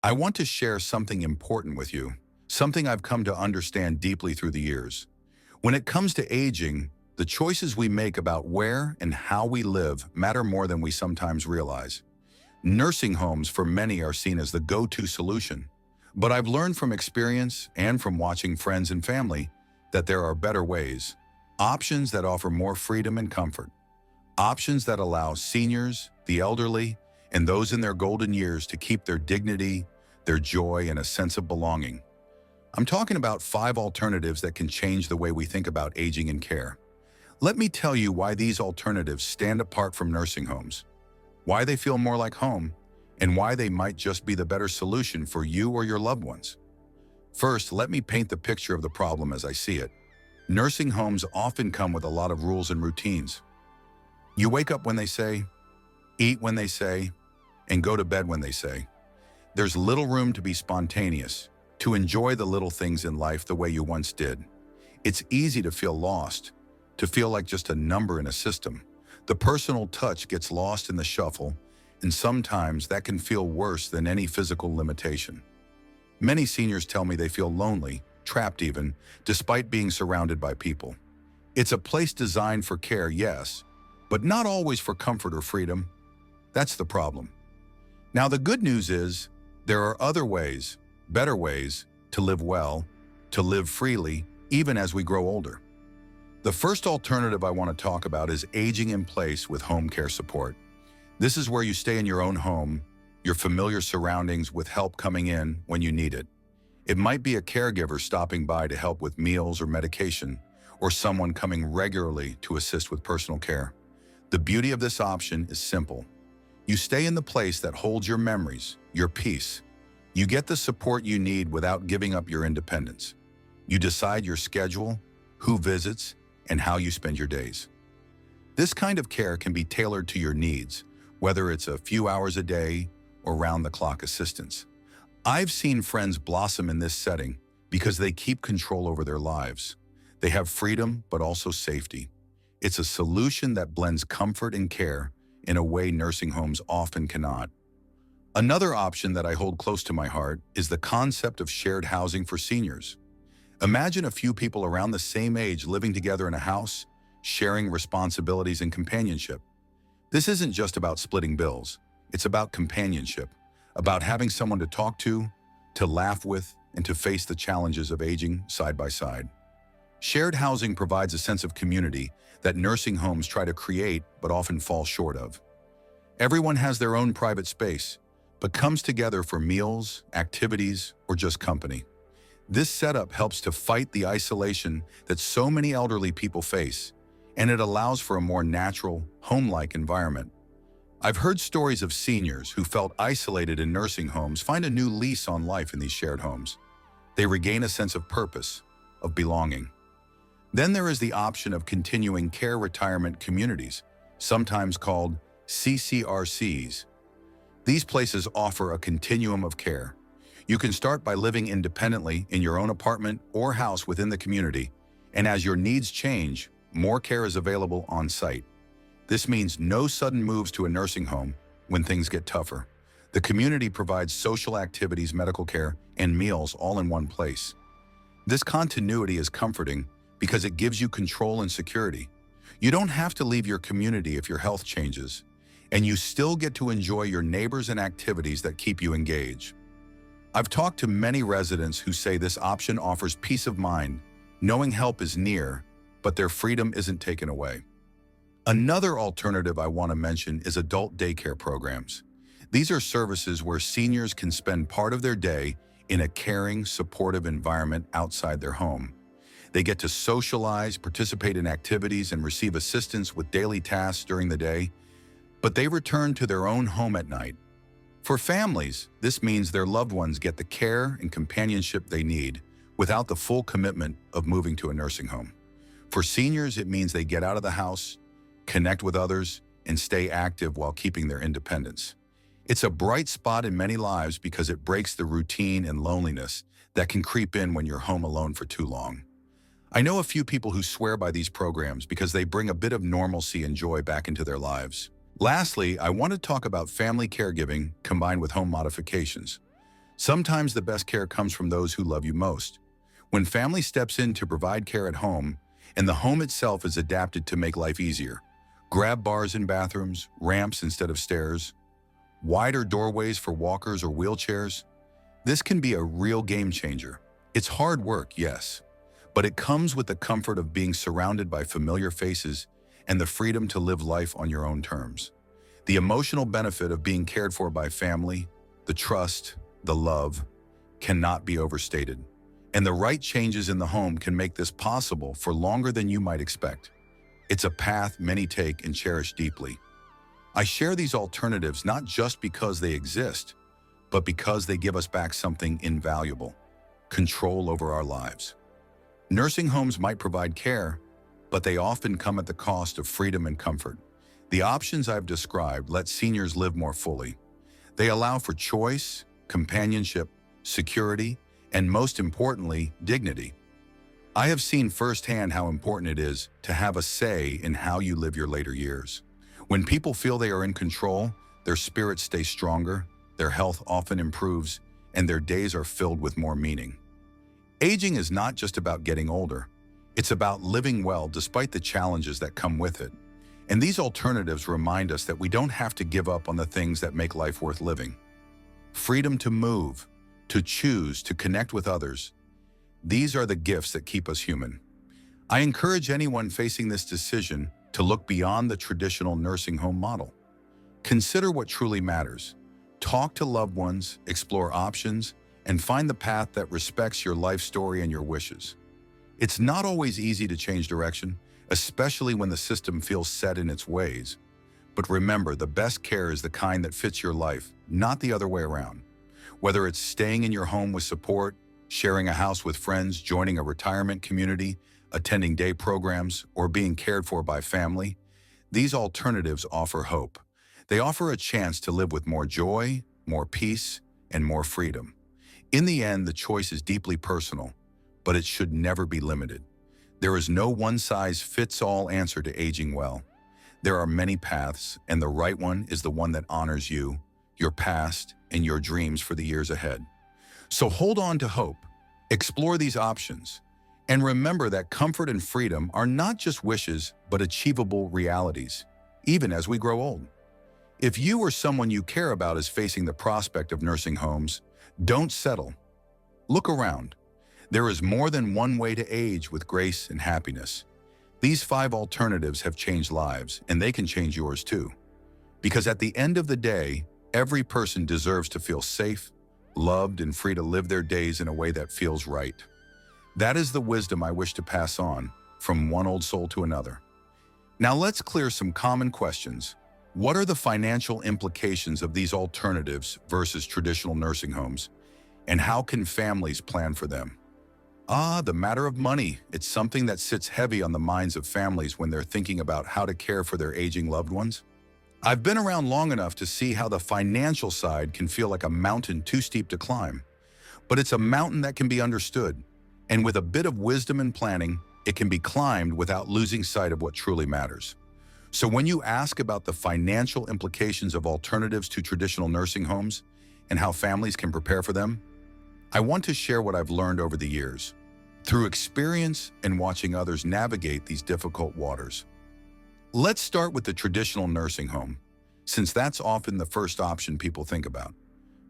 I want to share something important with you, something I've come to understand deeply through the years. When it comes to aging, the choices we make about where and how we live matter more than we sometimes realize. Nursing homes for many are seen as the go-to solution, but I've learned from experience and from watching friends and family that there are better ways, options that offer more freedom and comfort, options that allow seniors, the elderly, and those in their golden years to keep their dignity, their joy, and a sense of belonging. I'm talking about 5 alternatives that can change the way we think about aging and care. Let me tell you why these alternatives stand apart from nursing homes, why they feel more like home, and why they might just be the better solution for you or your loved ones. First, let me paint the picture of the problem as I see it. Nursing homes often come with a lot of rules and routines. You wake up when they say, eat when they say, and go to bed when they say. There's little room to be spontaneous, to enjoy the little things in life the way you once did. It's easy to feel lost, to feel like just a number in a system. The personal touch gets lost in the shuffle, and sometimes that can feel worse than any physical limitation. Many seniors tell me they feel lonely, trapped even, despite being surrounded by people. It's a place designed for care, yes, but not always for comfort or freedom. That's the problem. Now, the good news is there are other ways, better ways, to live well, to live freely, even as we grow older. The first alternative I want to talk about is aging in place with home care support. This is where you stay in your own home, your familiar surroundings with help coming in when you need it. It might be a caregiver stopping by to help with meals or medication, or someone coming regularly to assist with personal care. The beauty of this option is simple. You stay in the place that holds your memories, your peace. You get the support you need without giving up your independence. You decide your schedule, who visits, and how you spend your days. This kind of care can be tailored to your needs, whether it's a few hours a day or round-the-clock assistance. I've seen friends blossom in this setting because they keep control over their lives. They have freedom, but also safety. It's a solution that blends comfort and care in a way nursing homes often cannot. Another option that I hold close to my heart is the concept of shared housing for seniors. Imagine a few people around the same age living together in a house, sharing responsibilities and companionship. This isn't just about splitting bills. It's about companionship, about having someone to talk to laugh with, and to face the challenges of aging side by side. Shared housing provides a sense of community that nursing homes try to create but often fall short of. Everyone has their own private space, but comes together for meals, activities, or just company. This setup helps to fight the isolation that so many elderly people face, and it allows for a more natural, home-like environment. I've heard stories of seniors who felt isolated in nursing homes find a new lease on life in these shared homes. They regain a sense of purpose, of belonging. Then there is the option of continuing care retirement communities, sometimes called CCRCs. These places offer a continuum of care. You can start by living independently in your own apartment or house within the community, and as your needs change, more care is available on site. This means no sudden moves to a nursing home when things get tougher. The community provides social activities, medical care, and meals all in one place. This continuity is comforting because it gives you control and security. You don't have to leave your community if your health changes, and you still get to enjoy your neighbors and activities that keep you engaged. I've talked to many residents who say this option offers peace of mind, knowing help is near, but their freedom isn't taken away. Another alternative I want to mention is adult daycare programs. These are services where seniors can spend part of their day in a caring, supportive environment outside their home. They get to socialize, participate in activities, and receive assistance with daily tasks during the day, but they return to their own home at night. For families, this means their loved ones get the care and companionship they need without the full commitment of moving to a nursing home. For seniors, it means they get out of the house, connect with others, and stay active while keeping their independence. It's a bright spot in many lives because it breaks the routine and loneliness that can creep in when you're home alone for too long. I know a few people who swear by these programs because they bring a bit of normalcy and joy back into their lives. Lastly, I want to talk about family caregiving combined with home modifications. Sometimes the best care comes from those who love you most. When family steps in to provide care at home, and the home itself is adapted to make life easier. Grab bars in bathrooms, ramps instead of stairs, wider doorways for walkers or wheelchairs. This can be a real game changer. It's hard work, yes, but it comes with the comfort of being surrounded by familiar faces and the freedom to live life on your own terms. The emotional benefit of being cared for by family, the trust, the love, cannot be overstated. And the right changes in the home can make this possible for longer than you might expect. It's a path many take and cherish deeply. I share these alternatives not just because they exist, but because they give us back something invaluable: control over our lives. Nursing homes might provide care, but they often come at the cost of freedom and comfort. The options I've described let seniors live more fully. They allow for choice, companionship, security, and most importantly, dignity. I have seen firsthand how important it is to have a say in how you live your later years. When people feel they are in control, their spirits stay stronger, their health often improves, and their days are filled with more meaning. Aging is not just about getting older. It's about living well despite the challenges that come with it. And these alternatives remind us that we don't have to give up on the things that make life worth living. Freedom to move, to choose, to connect with others. These are the gifts that keep us human. I encourage anyone facing this decision to look beyond the traditional nursing home model. Consider what truly matters. Talk to loved ones, explore options, and find the path that respects your life story and your wishes. It's not always easy to change direction, especially when the system feels set in its ways. But remember, the best care is the kind that fits your life, not the other way around. Whether it's staying in your home with support, sharing a house with friends, joining a retirement community, attending day programs, or being cared for by family, these alternatives offer hope. They offer a chance to live with more joy, more peace, and more freedom. In the end, the choice is deeply personal, but it should never be limited. There is no one-size-fits-all answer to aging well. There are many paths, and the right one is the one that honors you, your past, and your dreams for the years ahead. So hold on to hope, explore these options, and remember that comfort and freedom are not just wishes, but achievable realities, even as we grow old. If you or someone you care about is facing the prospect of nursing homes, don't settle. Look around. There is more than one way to age with grace and happiness. These 5 alternatives have changed lives, and they can change yours too. Because at the end of the day, every person deserves to feel safe, loved, and free to live their days in a way that feels right. That is the wisdom I wish to pass on, from one old soul to another. Now let's clear some common questions. What are the financial implications of these alternatives versus traditional nursing homes? And how can families plan for them? The matter of money. It's something that sits heavy on the minds of families when they're thinking about how to care for their aging loved ones. I've been around long enough to see how the financial side can feel like a mountain too steep to climb. But it's a mountain that can be understood, and with a bit of wisdom and planning, it can be climbed without losing sight of what truly matters. So when you ask about the financial implications of alternatives to traditional nursing homes and how families can prepare for them, I want to share what I've learned over the years, through experience and watching others navigate these difficult waters. Let's start with the traditional nursing home, since that's often the first option people think about.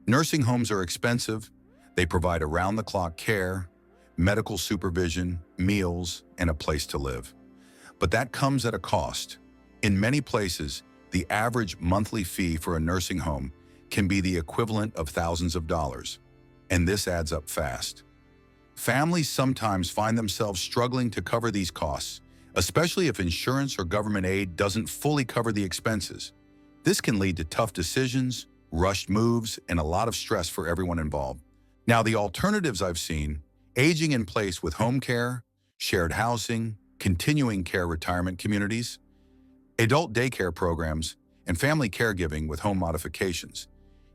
Nursing homes are expensive. They provide around-the-clock care, medical supervision, meals, and a place to live. But that comes at a cost. In many places, the average monthly fee for a nursing home can be the equivalent of thousands of dollars, and this adds up fast. Families sometimes find themselves struggling to cover these costs, especially if insurance or government aid doesn't fully cover the expenses. This can lead to tough decisions, rushed moves, and a lot of stress for everyone involved. Now, the alternatives I've seen: aging in place with home care, shared housing, continuing care retirement communities, adult daycare programs, and family caregiving with home modifications.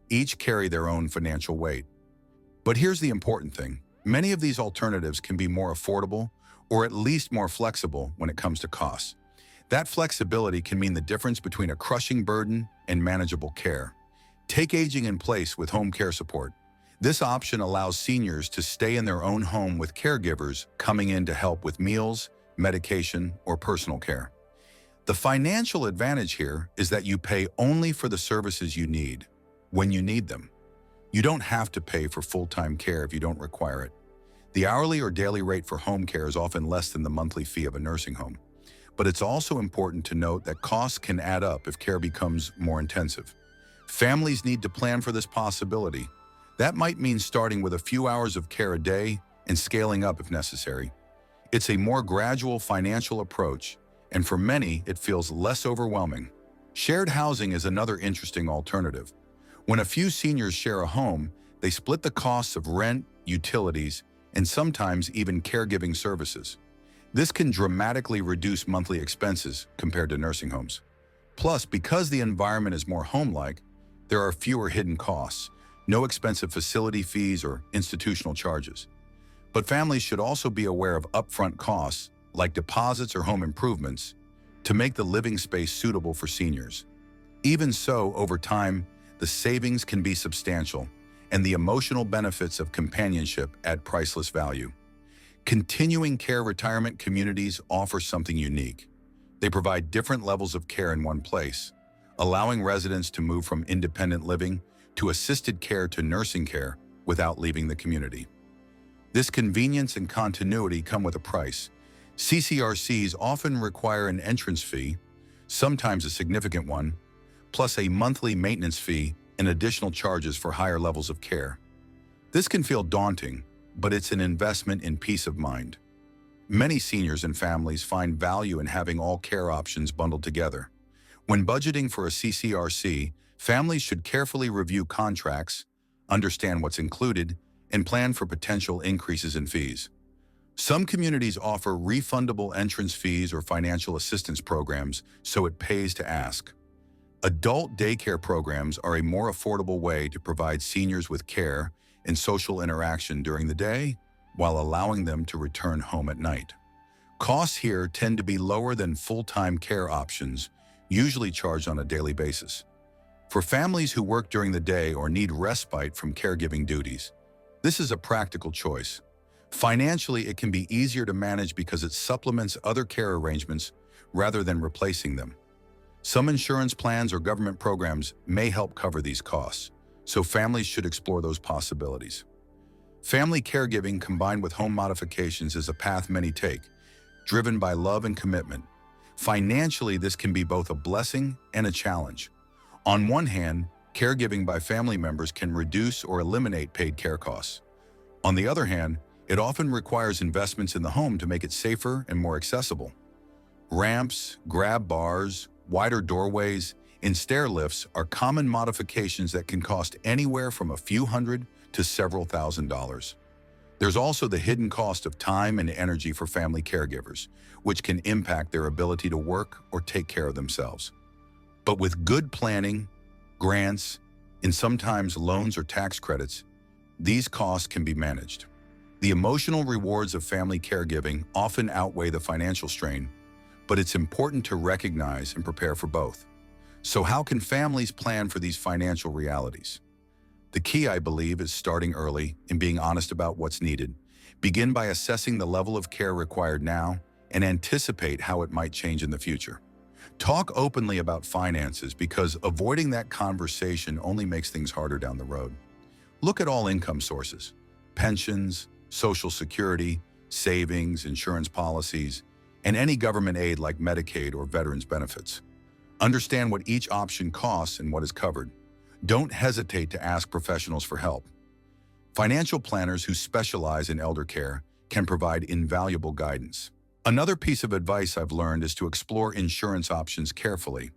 Each carry their own financial weight. But here's the important thing. Many of these alternatives can be more affordable, or at least more flexible when it comes to costs. That flexibility can mean the difference between a crushing burden and manageable care. Take aging in place with home care support. This option allows seniors to stay in their own home with caregivers coming in to help with meals, medication, or personal care. The financial advantage here is that you pay only for the services you need when you need them. You don't have to pay for full-time care if you don't require it. The hourly or daily rate for home care is often less than the monthly fee of a nursing home. But it's also important to note that costs can add up if care becomes more intensive. Families need to plan for this possibility. That might mean starting with a few hours of care a day and scaling up if necessary. It's a more gradual financial approach, and for many, it feels less overwhelming. Shared housing is another interesting alternative. When a few seniors share a home, they split the costs of rent, utilities, and sometimes even caregiving services. This can dramatically reduce monthly expenses compared to nursing homes. Plus, because the environment is more home-like, there are fewer hidden costs, no expensive facility fees or institutional charges. But families should also be aware of upfront costs, like deposits or home improvements, to make the living space suitable for seniors. Even so, over time, the savings can be substantial, and the emotional benefits of companionship add priceless value. Continuing care retirement communities offer something unique. They provide different levels of care in one place, allowing residents to move from independent living to assisted care to nursing care without leaving the community. This convenience and continuity come with a price. CCRCs often require an entrance fee, sometimes a significant one, plus a monthly maintenance fee and additional charges for higher levels of care. This can feel daunting, but it's an investment in peace of mind. Many seniors and families find value in having all care options bundled together. When budgeting for a CCRC, families should carefully review contracts, understand what's included, and plan for potential increases in fees. Some communities offer refundable entrance fees or financial assistance programs, so it pays to ask. Adult daycare programs are a more affordable way to provide seniors with care and social interaction during the day, while allowing them to return home at night. Costs here tend to be lower than full-time care options, usually charged on a daily basis. For families who work during the day or need respite from caregiving duties, this is a practical choice. Financially, it can be easier to manage because it supplements other care arrangements rather than replacing them. Some insurance plans or government programs may help cover these costs, so families should explore those possibilities. Family caregiving combined with home modifications is a path many take, driven by love and commitment. Financially, this can be both a blessing and a challenge. On one hand, caregiving by family members can reduce or eliminate paid care costs. On the other hand, it often requires investments in the home to make it safer and more accessible. Ramps, grab bars, wider doorways, and stair lifts are common modifications that can cost anywhere from a few hundred to several $1,000s. There's also the hidden cost of time and energy for family caregivers, which can impact their ability to work or take care of themselves. But with good planning, grants, and sometimes loans or tax credits, these costs can be managed. The emotional rewards of family caregiving often outweigh the financial strain, but it's important to recognize and prepare for both. So how can families plan for these financial realities? The key, I believe, is starting early and being honest about what's needed. Begin by assessing the level of care required now and anticipate how it might change in the future. Talk openly about finances because avoiding that conversation only makes things harder down the road. Look at all income sources: pensions, Social Security, savings, insurance policies, and any government aid like Medicaid or veterans benefits. Understand what each option costs and what is covered. Don't hesitate to ask professionals for help. Financial planners who specialize in elder care can provide invaluable guidance. Another piece of advice I've learned is to explore insurance options carefully.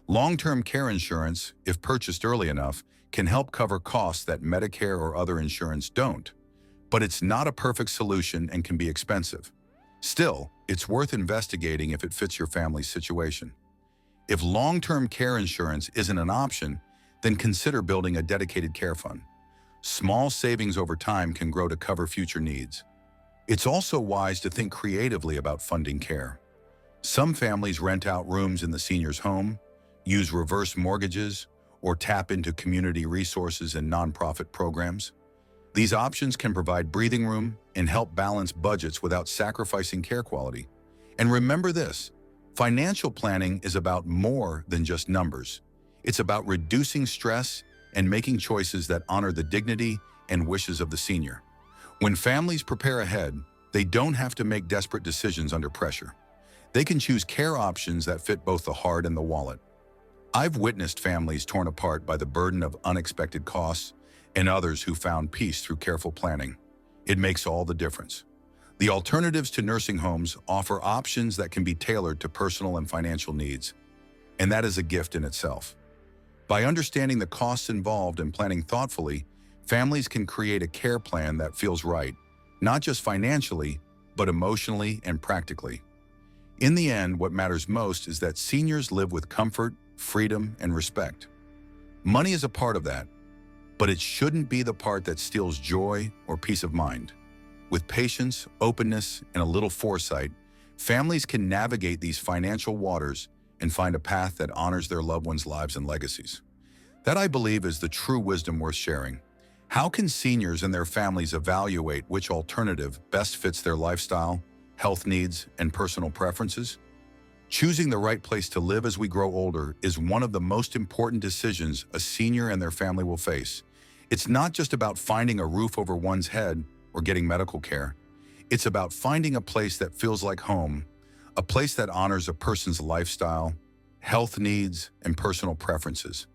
Long-term care insurance, if purchased early enough, can help cover costs that Medicare or other insurance don't. But it's not a perfect solution and can be expensive. Still, it's worth investigating if it fits your family's situation. If long-term care insurance isn't an option, then consider building a dedicated care fund. Small savings over time can grow to cover future needs. It's also wise to think creatively about funding care. Some families rent out rooms in the senior's home, use reverse mortgages, or tap into community resources and nonprofit programs. These options can provide breathing room and help balance budgets without sacrificing care quality. And remember this, financial planning is about more than just numbers. It's about reducing stress and making choices that honor the dignity and wishes of the senior. When families prepare ahead, they don't have to make desperate decisions under pressure. They can choose care options that fit both the heart and the wallet. I've witnessed families torn apart by the burden of unexpected costs and others who found peace through careful planning. It makes all the difference. The alternatives to nursing homes offer options that can be tailored to personal and financial needs, and that is a gift in itself. By understanding the costs involved and planning thoughtfully, families can create a care plan that feels right, not just financially, but emotionally and practically. In the end, what matters most is that seniors live with comfort, freedom, and respect. Money is a part of that, but it shouldn't be the part that steals joy or peace of mind. With patience, openness, and a little foresight, families can navigate these financial waters and find a path that honors their loved ones' lives and legacies. That, I believe, is the true wisdom worth sharing. How can seniors and their families evaluate which alternative best fits their lifestyle, health needs, and personal preferences? Choosing the right place to live as we grow older is one of the most important decisions a senior and their family will face. It's not just about finding a roof over one's head or getting medical care. It's about finding a place that feels like home, a place that honors a person's lifestyle, health needs, and personal preferences.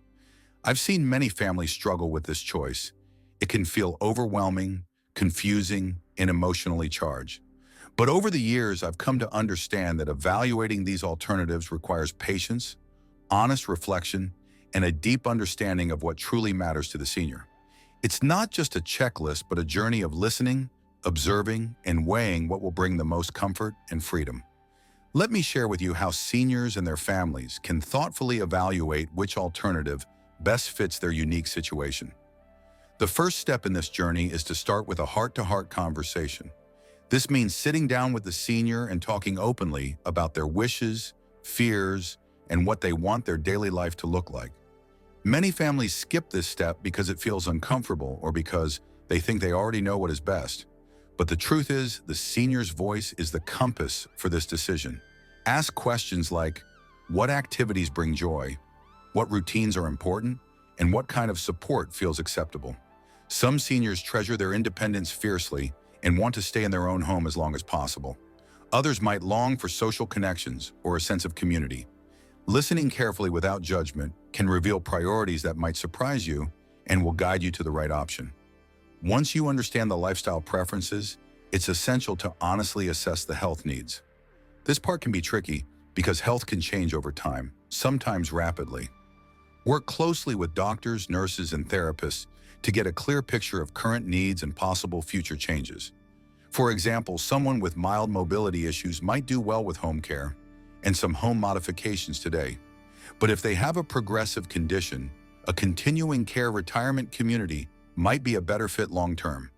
I've seen many families struggle with this choice. It can feel overwhelming, confusing, and emotionally charged. But over the years, I've come to understand that evaluating these alternatives requires patience, honest reflection, and a deep understanding of what truly matters to the senior. It's not just a checklist, but a journey of listening, observing, and weighing what will bring the most comfort and freedom. Let me share with you how seniors and their families can thoughtfully evaluate which alternative best fits their unique situation. The first step in this journey is to start with a heart-to-heart conversation. This means sitting down with the senior and talking openly about their wishes, fears, and what they want their daily life to look like. Many families skip this step because it feels uncomfortable or because they think they already know what is best. But the truth is, the senior's voice is the compass for this decision. Ask questions like, what activities bring joy? What routines are important? And what kind of support feels acceptable? Some seniors treasure their independence fiercely and want to stay in their own home as long as possible. Others might long for social connections or a sense of community. Listening carefully without judgment can reveal priorities that might surprise you and will guide you to the right option. Once you understand the lifestyle preferences, it's essential to honestly assess the health needs. This part can be tricky because health can change over time, sometimes rapidly. Work closely with doctors, nurses, and therapists to get a clear picture of current needs and possible future changes. For example, someone with mild mobility issues might do well with home care and some home modifications today. But if they have a progressive condition, a continuing care retirement community might be a better fit long-term.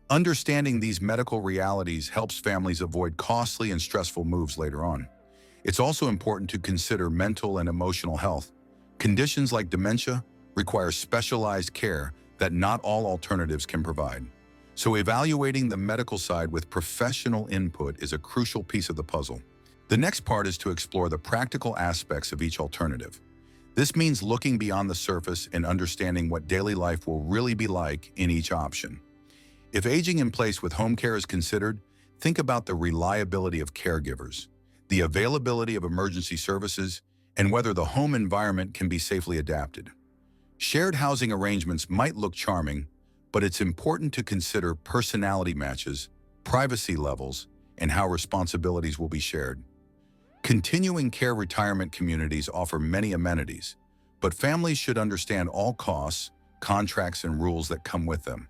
Understanding these medical realities helps families avoid costly and stressful moves later on. It's also important to consider mental and emotional health. Conditions like dementia require specialized care that not all alternatives can provide. So evaluating the medical side with professional input is a crucial piece of the puzzle. The next part is to explore the practical aspects of each alternative. This means looking beyond the surface and understanding what daily life will really be like in each option. If aging in place with home care is considered, think about the reliability of caregivers, the availability of emergency services, and whether the home environment can be safely adapted. Shared housing arrangements might look charming, but it's important to consider personality matches, privacy levels, and how responsibilities will be shared. Continuing care retirement communities offer many amenities, but families should understand all costs, contracts, and rules that come with them.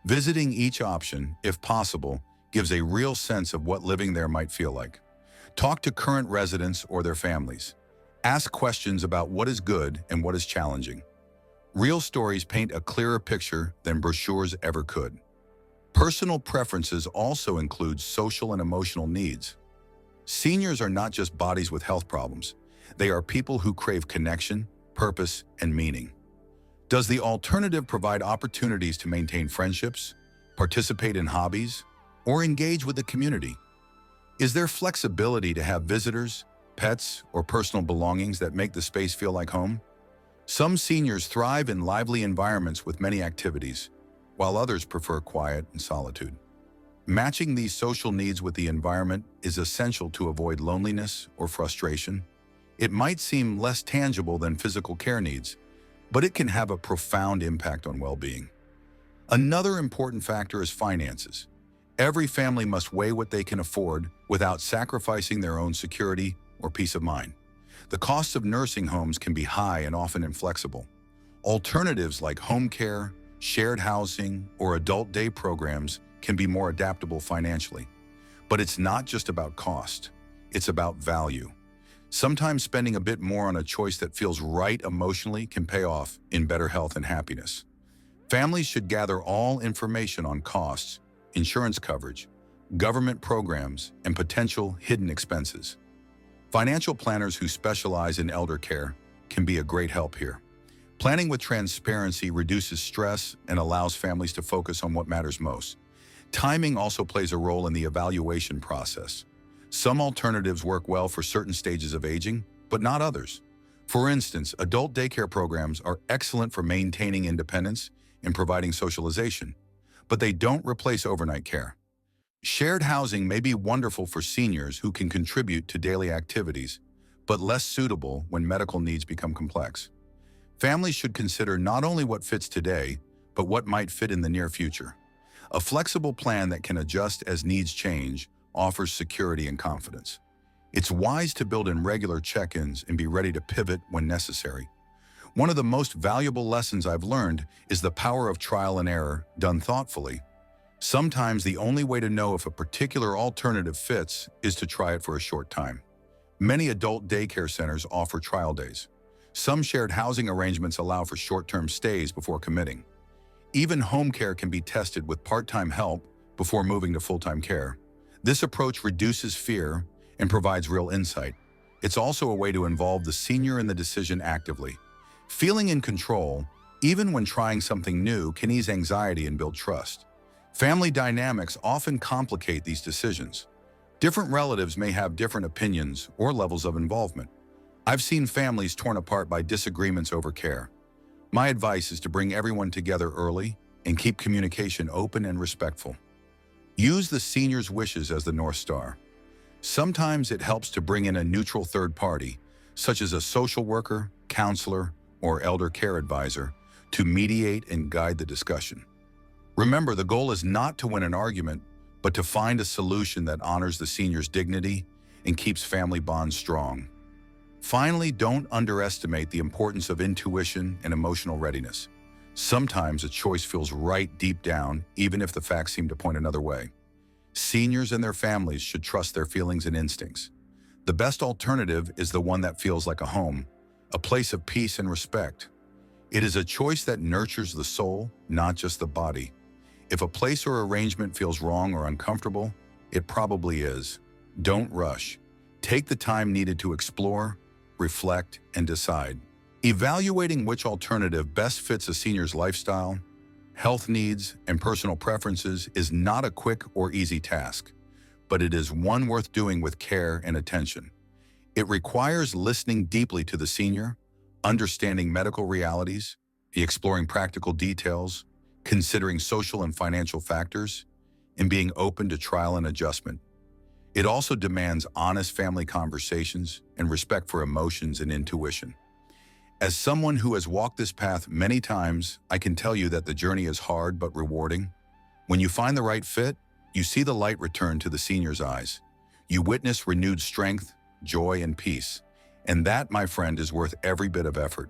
Visiting each option, if possible, gives a real sense of what living there might feel like. Talk to current residents or their families. Ask questions about what is good and what is challenging. Real stories paint a clearer picture than brochures ever could. Personal preferences also include social and emotional needs. Seniors are not just bodies with health problems. They are people who crave connection, purpose, and meaning. Does the alternative provide opportunities to maintain friendships, participate in hobbies, or engage with the community? Is there flexibility to have visitors, pets, or personal belongings that make the space feel like home? Some seniors thrive in lively environments with many activities, while others prefer quiet and solitude. Matching these social needs with the environment is essential to avoid loneliness or frustration. It might seem less tangible than physical care needs, but it can have a profound impact on well-being. Another important factor is finances. Every family must weigh what they can afford without sacrificing their own security or peace of mind. The costs of nursing homes can be high and often inflexible. Alternatives like home care, shared housing, or adult day programs can be more adaptable financially. But it's not just about cost, it's about value. Sometimes spending a bit more on a choice that feels right emotionally can pay off in better health and happiness. Families should gather all information on costs, insurance coverage, government programs, and potential hidden expenses. Financial planners who specialize in elder care can be a great help here. Planning with transparency reduces stress and allows families to focus on what matters most. Timing also plays a role in the evaluation process. Some alternatives work well for certain stages of aging, but not others. For instance, adult daycare programs are excellent for maintaining independence and providing socialization, but they don't replace overnight care. Shared housing may be wonderful for seniors who can contribute to daily activities, but less suitable when medical needs become complex. Families should consider not only what fits today, but what might fit in the near future. A flexible plan that can adjust as needs change offers security and confidence. It's wise to build in regular check-ins and be ready to pivot when necessary. One of the most valuable lessons I've learned is the power of trial and error done thoughtfully. Sometimes the only way to know if a particular alternative fits is to try it for a short time. Many adult daycare centers offer trial days. Some shared housing arrangements allow for short-term stays before committing. Even home care can be tested with part-time help before moving to full-time care. This approach reduces fear and provides real insight. It's also a way to involve the senior in the decision actively. Feeling in control, even when trying something new, can ease anxiety and build trust. Family dynamics often complicate these decisions. Different relatives may have different opinions or levels of involvement. I've seen families torn apart by disagreements over care. My advice is to bring everyone together early and keep communication open and respectful. Use the senior's wishes as the North Star. Sometimes it helps to bring in a neutral third party, such as a social worker, counselor, or elder care advisor, to mediate and guide the discussion. Remember, the goal is not to win an argument, but to find a solution that honors the senior's dignity and keeps family bonds strong. Finally, don't underestimate the importance of intuition and emotional readiness. Sometimes a choice feels right deep down, even if the facts seem to point another way. Seniors and their families should trust their feelings and instincts. The best alternative is the one that feels like a home, a place of peace and respect. It is a choice that nurtures the soul, not just the body. If a place or arrangement feels wrong or uncomfortable, it probably is. Don't rush. Take the time needed to explore, reflect, and decide. Evaluating which alternative best fits a senior's lifestyle, health needs, and personal preferences is not a quick or easy task, but it is one worth doing with care and attention. It requires listening deeply to the senior, understanding medical realities, exploring practical details, considering social and financial factors, and being open to trial and adjustment. It also demands honest family conversations and respect for emotions and intuition. As someone who has walked this path many times, I can tell you that the journey is hard but rewarding. When you find the right fit, you see the light return to the senior's eyes. You witness renewed strength, joy, and peace. And that, my friend, is worth every bit of effort.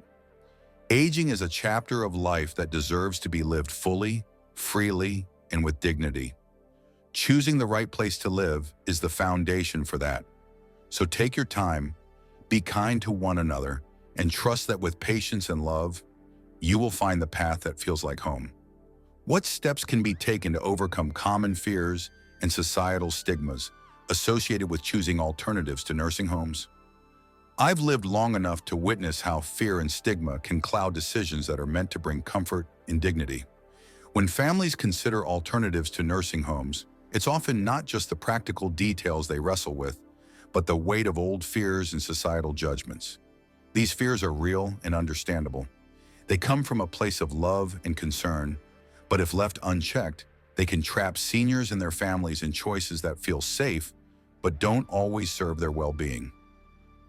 Aging is a chapter of life that deserves to be lived fully, freely, and with dignity. Choosing the right place to live is the foundation for that. So take your time, be kind to one another, and trust that with patience and love, you will find the path that feels like home. What steps can be taken to overcome common fears and societal stigmas associated with choosing alternatives to nursing homes? I've lived long enough to witness how fear and stigma can cloud decisions that are meant to bring comfort and dignity. When families consider alternatives to nursing homes, it's often not just the practical details they wrestle with, but the weight of old fears and societal judgments. These fears are real and understandable. They come from a place of love and concern, but if left unchecked, they can trap seniors and their families in choices that feel safe, but don't always serve their well-being.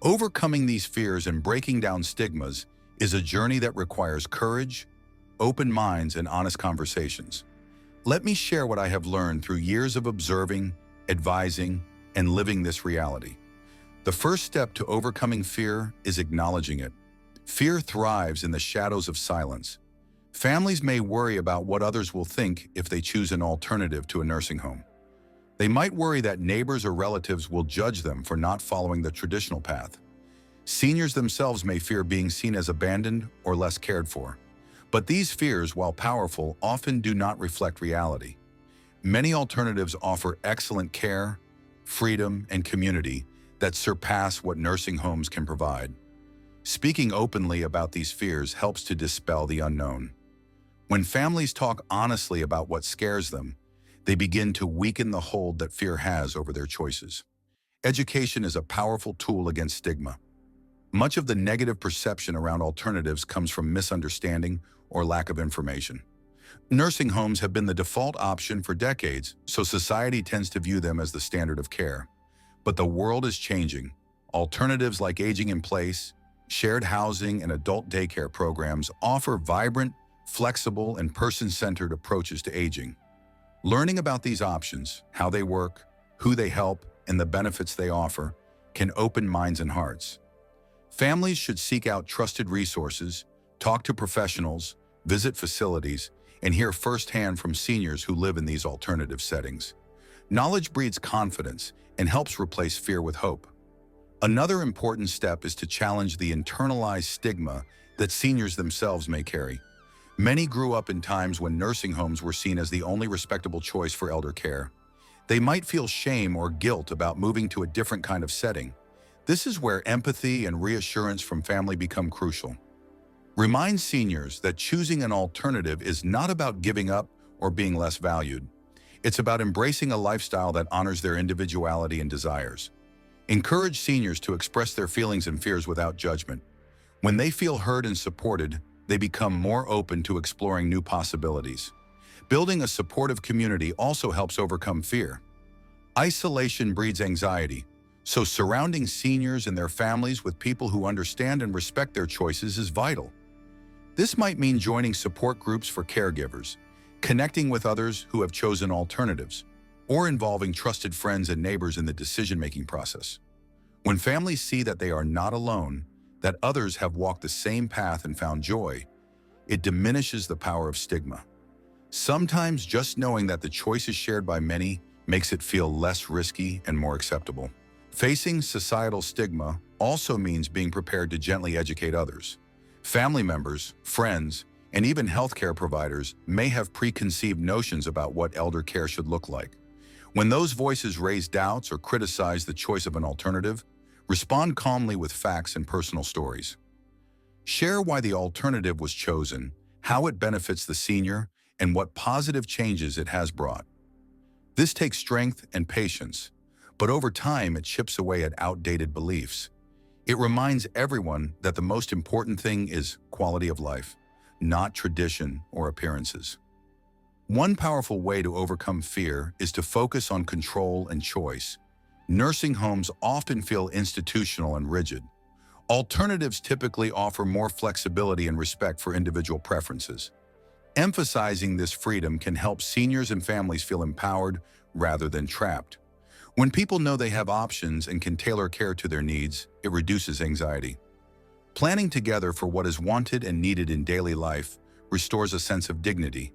Overcoming these fears and breaking down stigmas is a journey that requires courage, open minds, and honest conversations. Let me share what I have learned through years of observing, advising, and living this reality. The first step to overcoming fear is acknowledging it. Fear thrives in the shadows of silence. Families may worry about what others will think if they choose an alternative to a nursing home. They might worry that neighbors or relatives will judge them for not following the traditional path. Seniors themselves may fear being seen as abandoned or less cared for. But these fears, while powerful, often do not reflect reality. Many alternatives offer excellent care, freedom, and community that surpass what nursing homes can provide. Speaking openly about these fears helps to dispel the unknown. When families talk honestly about what scares them, they begin to weaken the hold that fear has over their choices. Education is a powerful tool against stigma. Much of the negative perception around alternatives comes from misunderstanding or lack of information. Nursing homes have been the default option for decades, so society tends to view them as the standard of care. But the world is changing. Alternatives like aging in place, shared housing, and adult daycare programs offer vibrant, flexible, and person-centered approaches to aging. Learning about these options, how they work, who they help, and the benefits they offer can open minds and hearts. Families should seek out trusted resources, talk to professionals, visit facilities, and hear firsthand from seniors who live in these alternative settings. Knowledge breeds confidence and helps replace fear with hope. Another important step is to challenge the internalized stigma that seniors themselves may carry. Many grew up in times when nursing homes were seen as the only respectable choice for elder care. They might feel shame or guilt about moving to a different kind of setting. This is where empathy and reassurance from family become crucial. Remind seniors that choosing an alternative is not about giving up or being less valued. It's about embracing a lifestyle that honors their individuality and desires. Encourage seniors to express their feelings and fears without judgment. When they feel heard and supported, they become more open to exploring new possibilities. Building a supportive community also helps overcome fear. Isolation breeds anxiety, so surrounding seniors and their families with people who understand and respect their choices is vital. This might mean joining support groups for caregivers, connecting with others who have chosen alternatives, or involving trusted friends and neighbors in the decision-making process. When families see that they are not alone, that others have walked the same path and found joy, it diminishes the power of stigma. Sometimes just knowing that the choice is shared by many makes it feel less risky and more acceptable. Facing societal stigma also means being prepared to gently educate others. Family members, friends, and even healthcare providers may have preconceived notions about what elder care should look like. When those voices raise doubts or criticize the choice of an alternative, respond calmly with facts and personal stories. Share why the alternative was chosen, how it benefits the senior, and what positive changes it has brought. This takes strength and patience, but over time it chips away at outdated beliefs. It reminds everyone that the most important thing is quality of life, not tradition or appearances. One powerful way to overcome fear is to focus on control and choice. Nursing homes often feel institutional and rigid. Alternatives typically offer more flexibility and respect for individual preferences. Emphasizing this freedom can help seniors and families feel empowered rather than trapped. When people know they have options and can tailor care to their needs, it reduces anxiety. Planning together for what is wanted and needed in daily life restores a sense of dignity.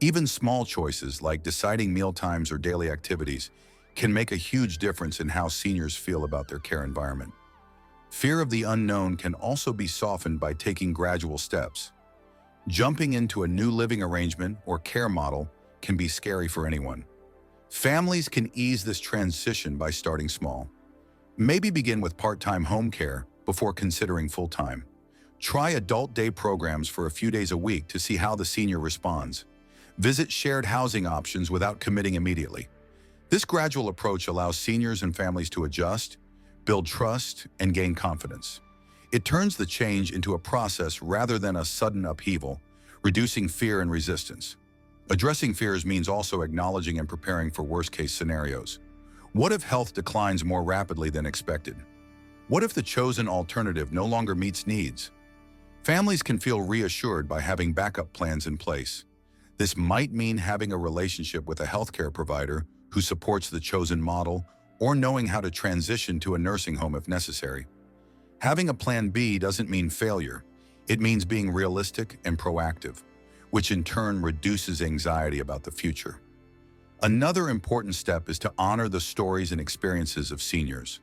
Even small choices like deciding meal times or daily activities can make a huge difference in how seniors feel about their care environment. Fear of the unknown can also be softened by taking gradual steps. Jumping into a new living arrangement or care model can be scary for anyone. Families can ease this transition by starting small. Maybe begin with part-time home care before considering full-time. Try adult day programs for a few days a week to see how the senior responds. Visit shared housing options without committing immediately. This gradual approach allows seniors and families to adjust, build trust, and gain confidence. It turns the change into a process rather than a sudden upheaval, reducing fear and resistance. Addressing fears means also acknowledging and preparing for worst-case scenarios. What if health declines more rapidly than expected? What if the chosen alternative no longer meets needs? Families can feel reassured by having backup plans in place. This might mean having a relationship with a healthcare provider who supports the chosen model, or knowing how to transition to a nursing home if necessary. Having a plan B doesn't mean failure. It means being realistic and proactive, which in turn reduces anxiety about the future. Another important step is to honor the stories and experiences of seniors.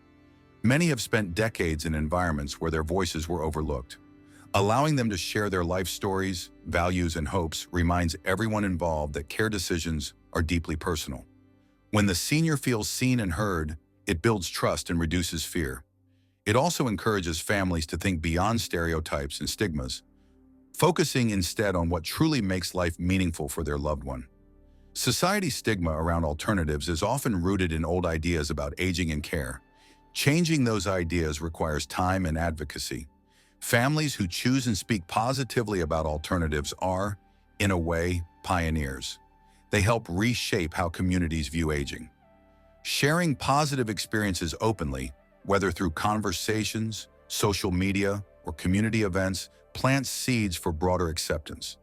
Many have spent decades in environments where their voices were overlooked. Allowing them to share their life stories, values, and hopes reminds everyone involved that care decisions are deeply personal. When the senior feels seen and heard, it builds trust and reduces fear. It also encourages families to think beyond stereotypes and stigmas, focusing instead on what truly makes life meaningful for their loved one. Society's stigma around alternatives is often rooted in old ideas about aging and care. Changing those ideas requires time and advocacy. Families who choose and speak positively about alternatives are, in a way, pioneers. They help reshape how communities view aging. Sharing positive experiences openly, whether through conversations, social media, or community events, plants seeds for broader acceptance.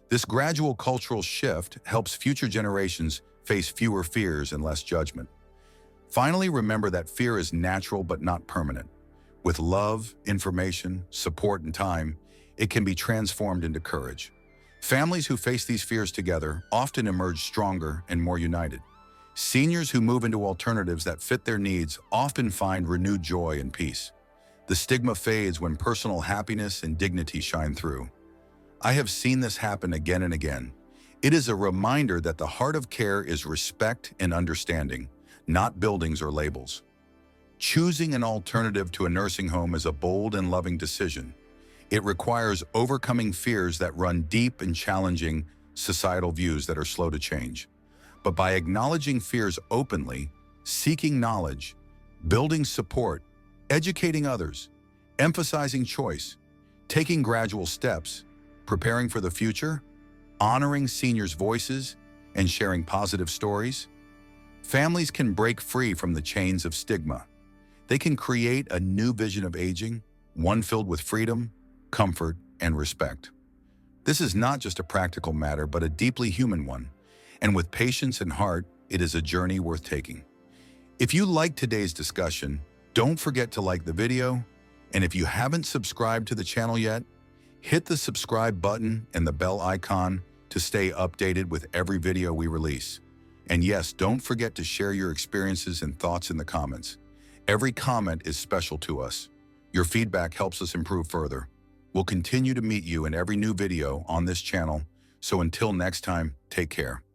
This gradual cultural shift helps future generations face fewer fears and less judgment. Finally, remember that fear is natural but not permanent. With love, information, support, and time, it can be transformed into courage. Families who face these fears together often emerge stronger and more united. Seniors who move into alternatives that fit their needs often find renewed joy and peace. The stigma fades when personal happiness and dignity shine through. I have seen this happen again and again. It is a reminder that the heart of care is respect and understanding, not buildings or labels. Choosing an alternative to a nursing home is a bold and loving decision. It requires overcoming fears that run deep and challenging societal views that are slow to change. But by acknowledging fears openly, seeking knowledge, building support, educating others, emphasizing choice, taking gradual steps, preparing for the future, honoring seniors' voices, and sharing positive stories, families can break free from the chains of stigma. They can create a new vision of aging, one filled with freedom, comfort, and respect. This is not just a practical matter, but a deeply human one. And with patience and heart, it is a journey worth taking. If you liked today's discussion, don't forget to like the video. And if you haven't subscribed to the channel yet, hit the subscribe button and the bell icon to stay updated with every video we release. And yes, don't forget to share your experiences and thoughts in the comments. Every comment is special to us. Your feedback helps us improve further. We'll continue to meet you in every new video on this channel. So until next time, take care.